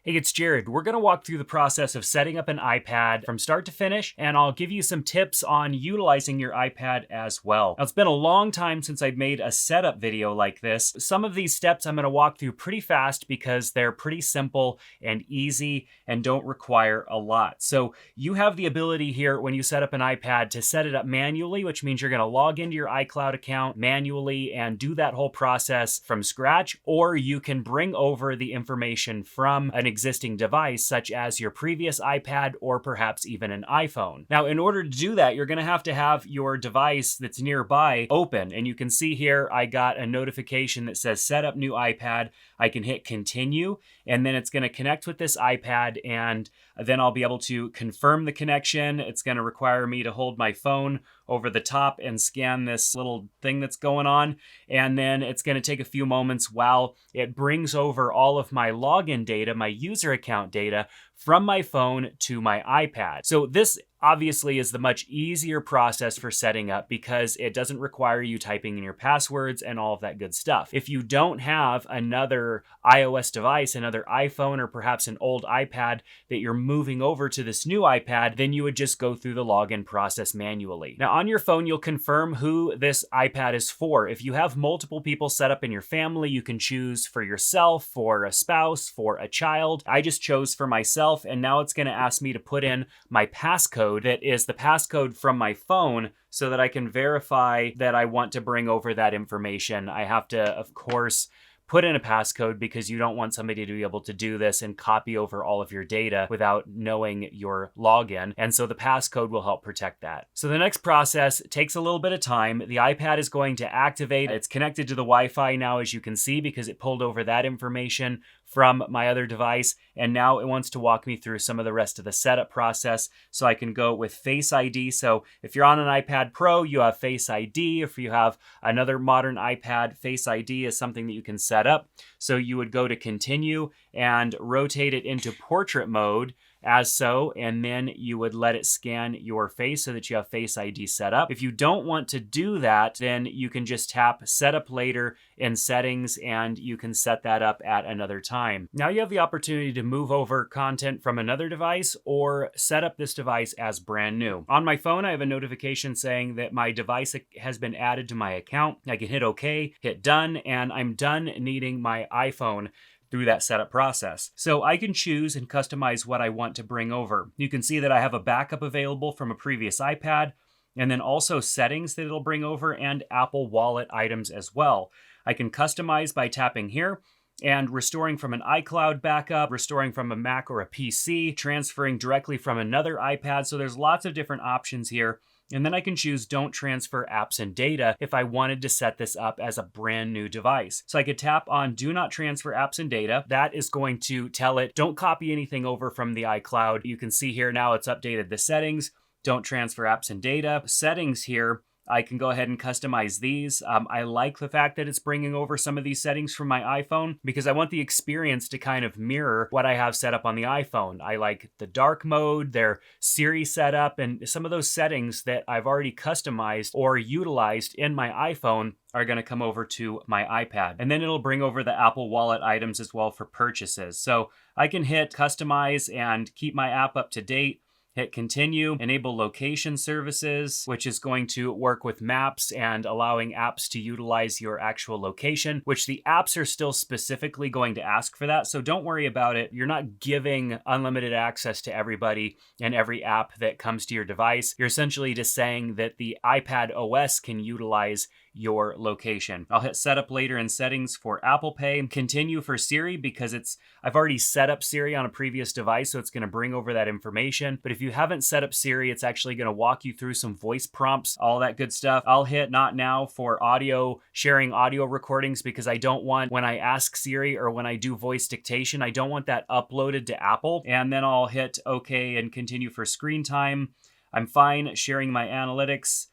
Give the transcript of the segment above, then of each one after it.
Hey, it's Jared. We're going to walk through the process of setting up an iPad from start to finish, and I'll give you some tips on utilizing your iPad as well. Now, it's been a long time since I've made a setup video like this. Some of these steps I'm going to walk through pretty fast because they're pretty simple and easy and don't require a lot. So you have the ability here when you set up an iPad to set it up manually, which means you're going to log into your iCloud account manually and do that whole process from scratch, or you can bring over the information from an existing device, such as your previous iPad or perhaps even an iPhone. Now, in order to do that, you're going to have your device that's nearby open. And you can see here, I got a notification that says set up new iPad. I can hit continue, and then it's going to connect with this iPad, and then I'll be able to confirm the connection. It's going to require me to hold my phone over the top and scan this little thing that's going on. And then it's going to take a few moments while it brings over all of my login data, my user account data, from my phone to my iPad. So this obviously is the much easier process for setting up because it doesn't require you typing in your passwords and all of that good stuff. If you don't have another iOS device, another iPhone, or perhaps an old iPad that you're moving over to this new iPad, then you would just go through the login process manually. Now, on your phone, you'll confirm who this iPad is for. If you have multiple people set up in your family, you can choose for yourself, for a spouse, for a child. I just chose for myself, and now it's going to ask me to put in my passcode. That is the passcode from my phone so that I can verify that I want to bring over that information. I have to, of course, put in a passcode because you don't want somebody to be able to do this and copy over all of your data without knowing your login. And so the passcode will help protect that. So the next process takes a little bit of time. The iPad is going to activate. It's connected to the Wi-Fi now, as you can see, because it pulled over that information from my other device. And now it wants to walk me through some of the rest of the setup process. So I can go with Face ID. So if you're on an iPad Pro, you have Face ID. If you have another modern iPad, Face ID is something that you can set up. So you would go to continue and rotate it into portrait mode as so, and then you would let it scan your face so that you have Face ID set up. If you don't want to do that, then you can just tap setup later in settings and you can set that up at another time. Now you have the opportunity to move over content from another device or set up this device as brand new. On my phone, I have a notification saying that my device has been added to my account. I can hit OK, hit done, and I'm done needing my iPhone through that setup process. So I can choose and customize what I want to bring over. You can see that I have a backup available from a previous iPad, and then also settings that it'll bring over and Apple Wallet items as well. I can customize by tapping here and restoring from an iCloud backup, restoring from a Mac or a PC, transferring directly from another iPad. So there's lots of different options here. And then I can choose don't transfer apps and data if I wanted to set this up as a brand new device. So I could tap on do not transfer apps and data. That is going to tell it don't copy anything over from the iCloud. You can see here now it's updated the settings. Don't transfer apps and data. Settings here, I can go ahead and customize these. I like the fact that it's bringing over some of these settings from my iPhone because I want the experience to kind of mirror what I have set up on the iPhone. I like the dark mode, their Siri setup, and some of those settings that I've already customized or utilized in my iPhone are going to come over to my iPad. And then it'll bring over the Apple Wallet items as well for purchases. So I can hit customize and keep my app up to date. Hit continue, enable location services, which is going to work with maps and allowing apps to utilize your actual location, which the apps are still specifically going to ask for that. So don't worry about it. You're not giving unlimited access to everybody and every app that comes to your device. You're essentially just saying that the iPadOS can utilize your location. I'll hit setup later in settings for Apple Pay and continue for Siri because I've already set up Siri on a previous device, so it's going to bring over that information. But if you haven't set up Siri, it's actually going to walk you through some voice prompts, all that good stuff. I'll hit not now for sharing audio recordings because I don't want when I ask Siri or when I do voice dictation, I don't want that uploaded to Apple. And then I'll hit OK and continue for screen time. I'm fine sharing my analytics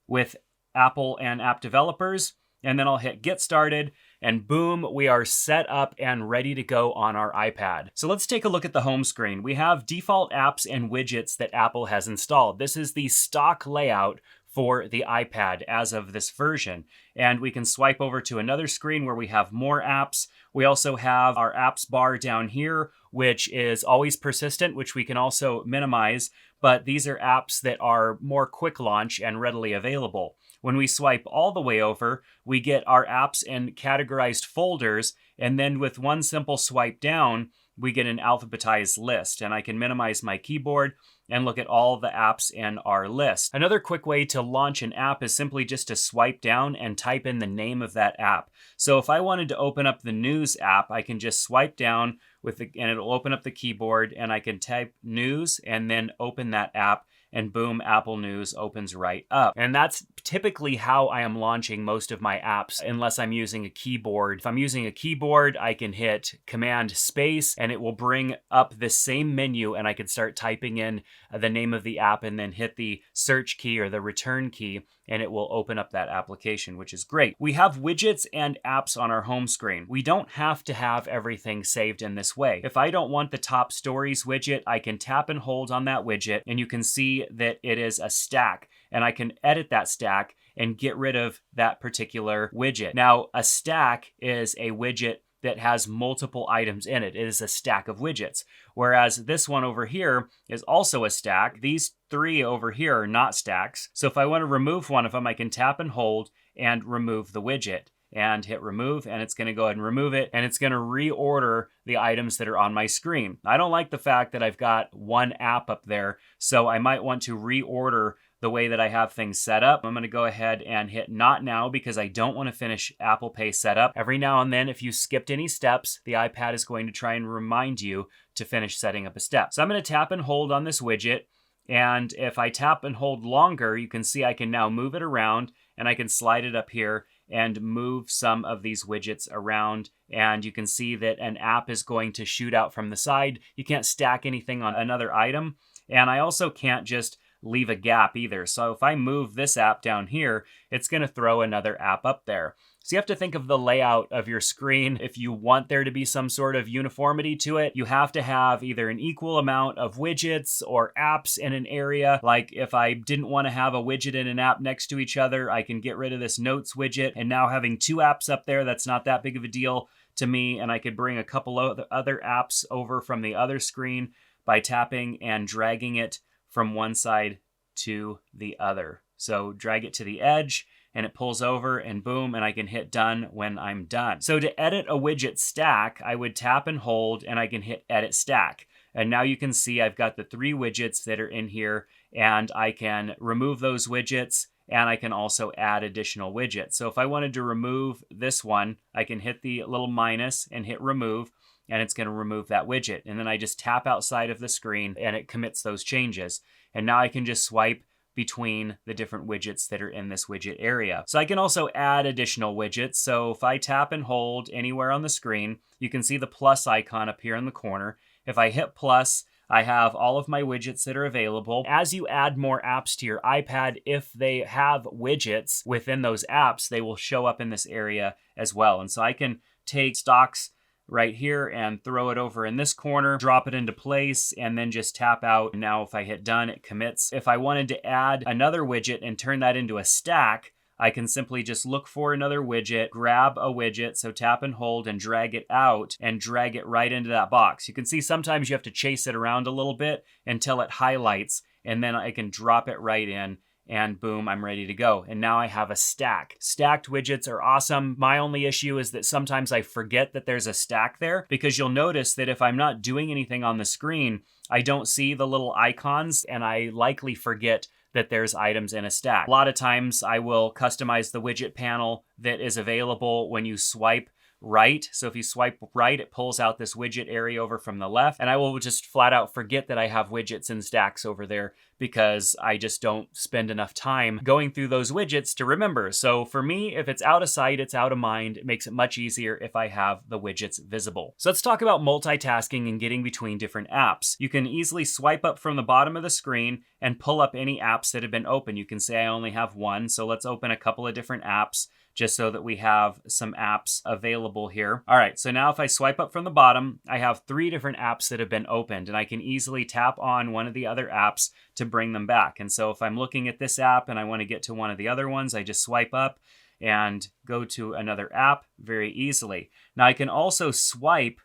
with Apple and app developers, and then I'll hit get started, and boom, we are set up and ready to go on our iPad. So let's take a look at the home screen. We have default apps and widgets that Apple has installed. This is the stock layout for the iPad as of this version. And we can swipe over to another screen where we have more apps. We also have our apps bar down here, which is always persistent, which we can also minimize, but these are apps that are more quick launch and readily available. When we swipe all the way over, we get our apps in categorized folders, and then with one simple swipe down, we get an alphabetized list, and I can minimize my keyboard and look at all the apps in our list. Another quick way to launch an app is simply just to swipe down and type in the name of that app. So if I wanted to open up the News app, I can just swipe down and it'll open up the keyboard, and I can type News and then open that app, and boom, Apple News opens right up. And that's typically how I am launching most of my apps, unless I'm using a keyboard. If I'm using a keyboard, I can hit Command Space and it will bring up the same menu, and I can start typing in the name of the app and then hit the search key or the return key, and it will open up that application, which is great. We have widgets and apps on our home screen. We don't have to have everything saved in this way. If I don't want the top stories widget, I can tap and hold on that widget, and you can see that it is a stack, and I can edit that stack and get rid of that particular widget. Now, a stack is a widget that has multiple items in it. It is a stack of widgets. Whereas this one over here is also a stack. These three over here are not stacks. So if I want to remove one of them, I can tap and hold and remove the widget and hit remove, and it's going to go ahead and remove it, and it's going to reorder the items that are on my screen. I don't like the fact that I've got one app up there, so I might want to reorder the way that I have things set up. I'm going to go ahead and hit not now because I don't want to finish Apple Pay setup. Every now and then, if you skipped any steps, the iPad is going to try and remind you to finish setting up a step. So I'm going to tap and hold on this widget, and if I tap and hold longer, you can see I can now move it around, and I can slide it up here and move some of these widgets around, and you can see that an app is going to shoot out from the side. You can't stack anything on another item, and I also can't just leave a gap either. So if I move this app down here, it's going to throw another app up there. So you have to think of the layout of your screen. If you want there to be some sort of uniformity to it, you have to have either an equal amount of widgets or apps in an area. Like if I didn't want to have a widget and an app next to each other, I can get rid of this notes widget, and now having two apps up there, that's not that big of a deal to me. And I could bring a couple of other apps over from the other screen by tapping and dragging it from one side to the other. So drag it to the edge and it pulls over, and boom, and I can hit done when I'm done. So to edit a widget stack, I would tap and hold, and I can hit edit stack. And now you can see I've got the three widgets that are in here, and I can remove those widgets, and I can also add additional widgets. So if I wanted to remove this one, I can hit the little minus and hit remove, and it's going to remove that widget. And then I just tap outside of the screen and it commits those changes. And now I can just swipe between the different widgets that are in this widget area. So I can also add additional widgets. So if I tap and hold anywhere on the screen, you can see the plus icon up here in the corner. If I hit plus, I have all of my widgets that are available. As you add more apps to your iPad, if they have widgets within those apps, they will show up in this area as well. And so I can take stocks right here and throw it over in this corner, drop it into place, and then just tap out. Now if I hit done, it commits. If I wanted to add another widget and turn that into a stack, I can simply just look for another widget, grab a widget, so tap and hold and drag it out and drag it right into that box. You can see sometimes you have to chase it around a little bit until it highlights, and then I can drop it right in, and boom, I'm ready to go. And now I have a stack. Stacked widgets are awesome. My only issue is that sometimes I forget that there's a stack there, because you'll notice that if I'm not doing anything on the screen, I don't see the little icons, and I likely forget that there's items in a stack. A lot of times I will customize the widget panel that is available when you swipe right. So if you swipe right, it pulls out this widget area over from the left, and I will just flat out forget that I have widgets and stacks over there because I just don't spend enough time going through those widgets to remember. So for me, if it's out of sight, it's out of mind. It makes it much easier if I have the widgets visible. So let's talk about multitasking and getting between different apps. You can easily swipe up from the bottom of the screen and pull up any apps that have been open. You can say I only have one, so let's open a couple of different apps just so that we have some apps available here. All right, so now if I swipe up from the bottom, I have 3 different apps that have been opened, and I can easily tap on one of the other apps to bring them back. And so if I'm looking at this app and I want to get to one of the other ones, I just swipe up and go to another app very easily. Now I can also swipe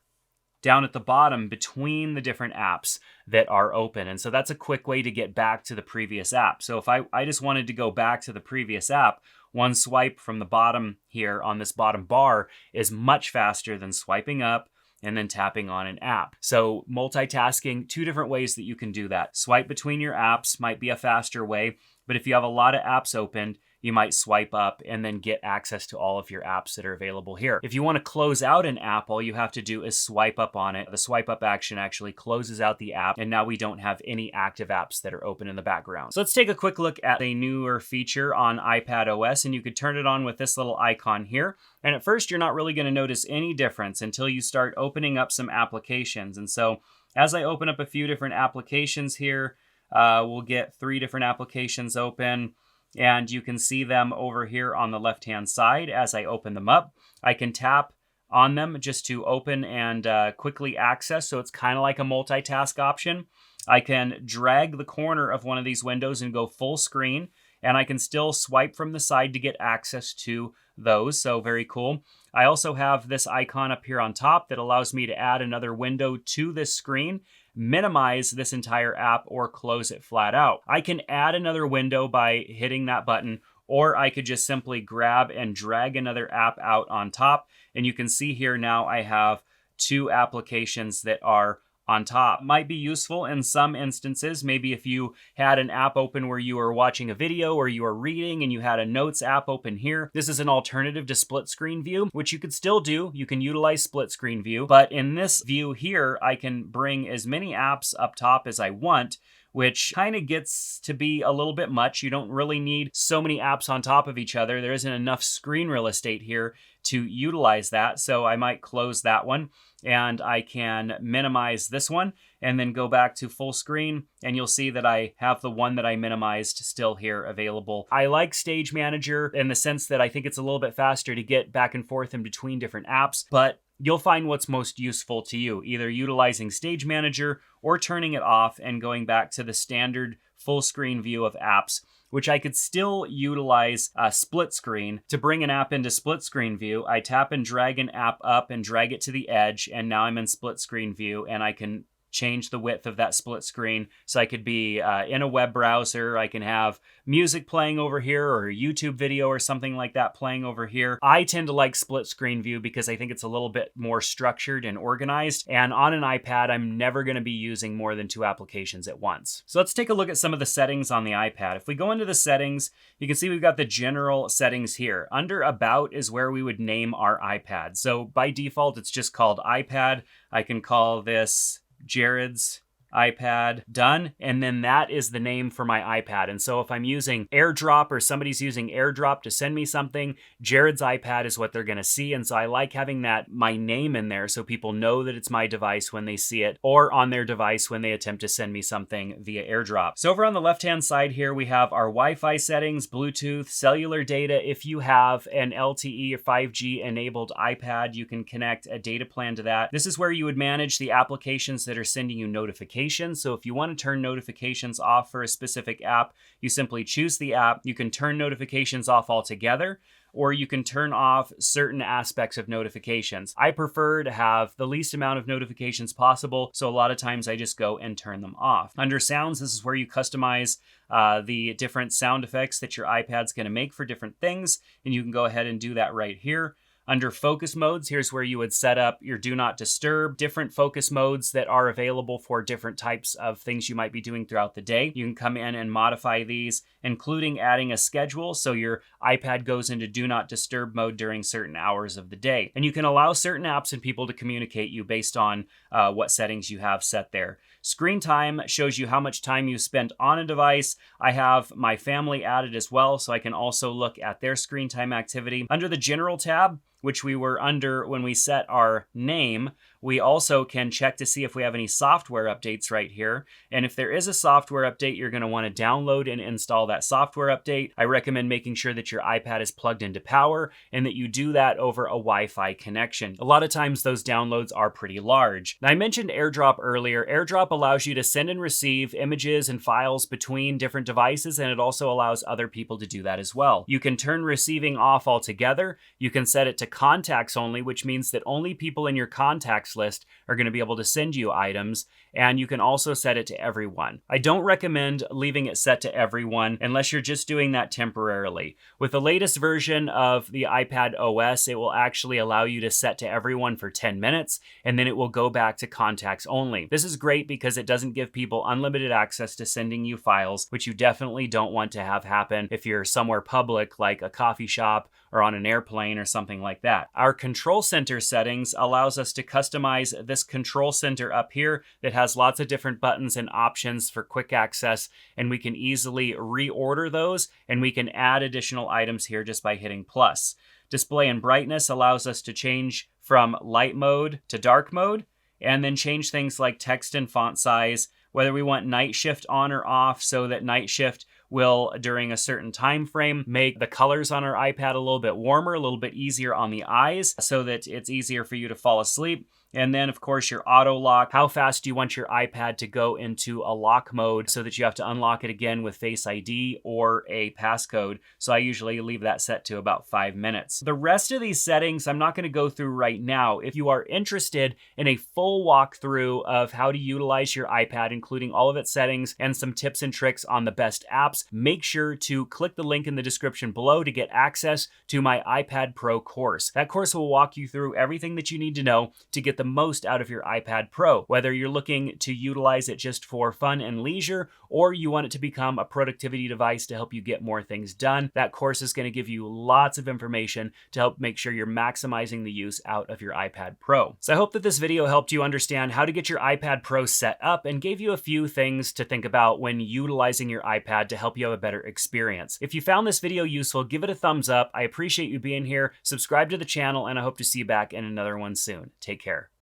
down at the bottom between the different apps that are open. And so that's a quick way to get back to the previous app. So if I just wanted to go back to the previous app, one swipe from the bottom here on this bottom bar is much faster than swiping up and then tapping on an app. So multitasking, two different ways that you can do that. Swipe between your apps might be a faster way, but if you have a lot of apps opened, you might swipe up and then get access to all of your apps that are available here. If you want to close out an app, all you have to do is swipe up on it. The swipe up action actually closes out the app, and now we don't have any active apps that are open in the background. So let's take a quick look at a newer feature on iPadOS, and you could turn it on with this little icon here. And at first, you're not really going to notice any difference until you start opening up some applications. And so as I open up a few different applications here, we'll get 3 different applications open. And you can see them over here on the left-hand side. As I open them up, I can tap on them just to open and quickly access. So it's kind of like a multitask option. I can drag the corner of one of these windows and go full screen, and I can still swipe from the side to get access to those. So very cool. I also have this icon up here on top that allows me to add another window to this screen, minimize this entire app, or close it flat out. I can add another window by hitting that button, or I could just simply grab and drag another app out on top. And you can see here now I have 2 applications that are on top. Might be useful in some instances. Maybe if you had an app open where you were watching a video or you were reading and you had a notes app open here. This is an alternative to split screen view, which you could still do. You can utilize split screen view, but in this view here, I can bring as many apps up top as I want, which kind of gets to be a little bit much. You don't really need so many apps on top of each other. There isn't enough screen real estate here to utilize that. So I might close that one, and I can minimize this one and then go back to full screen, and you'll see that I have the one that I minimized still here available. I like Stage Manager in the sense that I think it's a little bit faster to get back and forth in between different apps, but you'll find what's most useful to you, either utilizing Stage Manager or turning it off and going back to the standard full screen view of apps, which I could still utilize split screen. To bring an app into split screen view, I tap and drag an app up and drag it to the edge, and now I'm in split screen view, and I can change the width of that split screen. So I could be in a web browser, I can have music playing over here or a YouTube video or something like that playing over here. I tend to like split screen view because I think it's a little bit more structured and organized. And on an iPad, I'm never going to be using more than 2 applications at once. So let's take a look at some of the settings on the iPad. If we go into the settings, you can see we've got the general settings here. Under About is where we would name our iPad. So by default, it's just called iPad. I can call this Jared's iPad, done, and then that is the name for my iPad. And so if I'm using Airdrop or somebody's using Airdrop to send me something, Jared's iPad is what they're going to see. And so I like having that my name in there so people know that it's my device when they see it, or on their device when they attempt to send me something via Airdrop. So over on the left-hand side here, we have our Wi-Fi settings, Bluetooth, cellular data. If you have an LTE or 5G enabled iPad, you can connect a data plan to that. This is where you would manage the applications that are sending you notifications. So if you want to turn notifications off for a specific app, you simply choose the app. You can turn notifications off altogether, or you can turn off certain aspects of notifications. I prefer to have the least amount of notifications possible, so a lot of times I just go and turn them off. Under sounds, this is where you customize the different sound effects that your iPad's going to make for different things, and you can go ahead and do that right here. Under focus modes, here's where you would set up your do not disturb, different focus modes that are available for different types of things you might be doing throughout the day. You can come in and modify these, including adding a schedule so your iPad goes into do not disturb mode during certain hours of the day. And you can allow certain apps and people to communicate you based on what settings you have set there. Screen time shows you how much time you spent on a device. I have my family added as well, so I can also look at their screen time activity. Under the General tab, which we were under when we set our name, we also can check to see if we have any software updates right here. And if there is a software update, you're going to want to download and install that software update. I recommend making sure that your iPad is plugged into power and that you do that over a Wi-Fi connection. A lot of times those downloads are pretty large. Now, I mentioned Airdrop earlier. Airdrop allows you to send and receive images and files between different devices, and it also allows other people to do that as well. You can turn receiving off altogether. You can set it to contacts only, which means that only people in your contacts contacts list are going to be able to send you items, and you can also set it to everyone. I don't recommend leaving it set to everyone unless you're just doing that temporarily. With the latest version of the iPadOS, it will actually allow you to set to everyone for 10 minutes, and then it will go back to contacts only. This is great because it doesn't give people unlimited access to sending you files, which you definitely don't want to have happen if you're somewhere public like a coffee shop or on an airplane or something like that. Our control center settings allows us to customize this control center up here that has lots of different buttons and options for quick access, and we can easily reorder those, and we can add additional items here just by hitting plus. Display and brightness allows us to change from light mode to dark mode, and then change things like text and font size, whether we want night shift on or off, so that night shift will, during a certain time frame, make the colors on our iPad a little bit warmer, a little bit easier on the eyes, so that it's easier for you to fall asleep. And then, of course, your auto lock. How fast do you want your iPad to go into a lock mode so that you have to unlock it again with Face ID or a passcode? So I usually leave that set to about 5 minutes. The rest of these settings I'm not going to go through right now. If you are interested in a full walkthrough of how to utilize your iPad, including all of its settings and some tips and tricks on the best apps, make sure to click the link in the description below to get access to my iPad Pro course. That course will walk you through everything that you need to know to get the most out of your iPad Pro, whether you're looking to utilize it just for fun and leisure, or you want it to become a productivity device to help you get more things done. That course is going to give you lots of information to help make sure you're maximizing the use out of your iPad Pro. So I hope that this video helped you understand how to get your iPad Pro set up and gave you a few things to think about when utilizing your iPad to help you have a better experience. If you found this video useful, give it a thumbs up. I appreciate you being here. Subscribe to the channel, and I hope to see you back in another one soon. Take care.